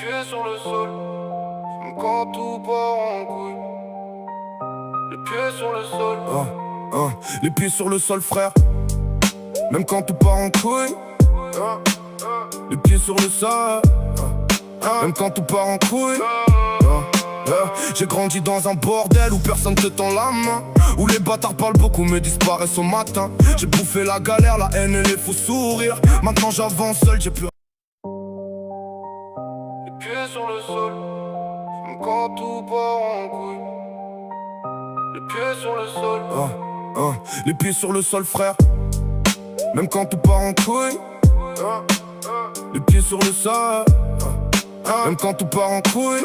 pieds sur le sol, même quand tout part en couille. Les pieds sur le sol. Les pieds sur le sol, frère. Même quand tout part en couille. Les pieds sur le sol. Même quand tout part en couille. J'ai grandi dans un bordel où personne te tend la main, où les bâtards parlent beaucoup mais disparaissent au matin. J'ai bouffé la galère, la haine et les faux sourires. Maintenant j'avance seul, j'ai plus. Les pieds sur le sol, même quand tout part en couille. Les pieds sur le sol. Les pieds sur le sol, frère. Même quand tout part en couille. Les pieds sur le sol. Même quand tout part en couille.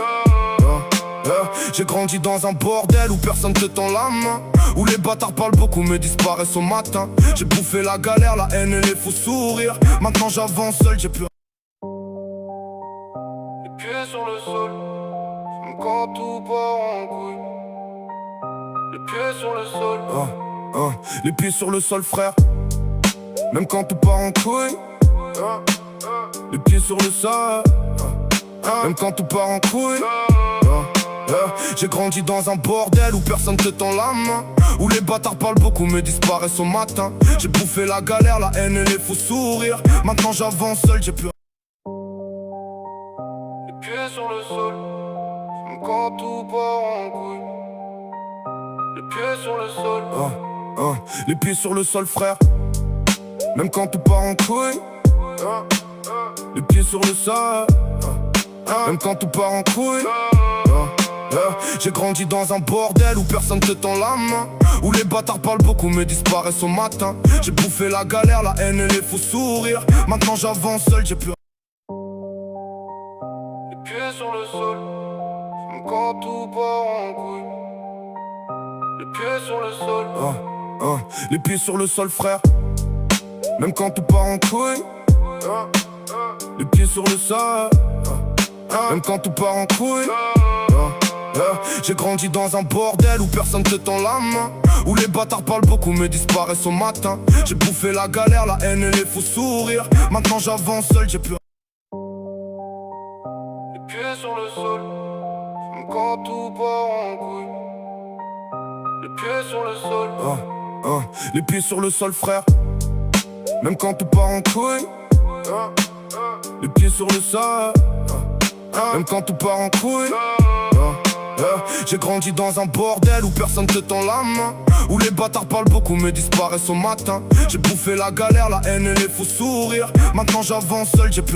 J'ai grandi dans un bordel où personne te tend la main, où les bâtards parlent beaucoup mais disparaissent au matin. J'ai bouffé la galère, la haine et les faux sourires. Maintenant j'avance seul, j'ai plus. Les pieds sur le sol, même quand tout part en couille. Les pieds sur le sol. Les pieds sur le sol, frère. Même quand tout part en couille. Les pieds sur le sol. Même quand tout part en couille. J'ai grandi dans un bordel où personne te tend la main, où les bâtards parlent beaucoup mais disparaissent au matin. J'ai bouffé la galère, la haine et les faux sourires. Maintenant j'avance seul, j'ai plus. Les pieds sur le sol, même quand tout part en couille. Les pieds sur le sol. Les pieds sur le sol, frère. Même quand tout part en couille. Les pieds sur le sol. Même quand tout part en couille. J'ai grandi dans un bordel où personne te tend la main, où les bâtards parlent beaucoup mais disparaissent au matin. J'ai bouffé la galère, la haine et les faux sourires. Maintenant j'avance seul, j'ai plus. Les pieds sur le sol, même quand tout part en couille. Les pieds sur le sol. Les pieds sur le sol, frère. Même quand tout part en couille. Les pieds sur le sol. Même quand tout part en couille. J'ai grandi dans un bordel où personne te tend la main, où les bâtards parlent beaucoup mais disparaissent au matin. J'ai bouffé la galère, la haine et les faux sourires. Maintenant j'avance seul, j'ai plus. Les pieds sur le sol, même quand tout part en couille. Les pieds sur le sol. Les pieds sur le sol, frère. Même quand tout part en couille. Les pieds sur le sol. Même quand tout part en couille. J'ai grandi dans un bordel où personne te tend la main, où les bâtards parlent beaucoup mais disparaissent au matin. J'ai bouffé la galère, la haine et les faux sourires. Maintenant j'avance seul, j'ai plus.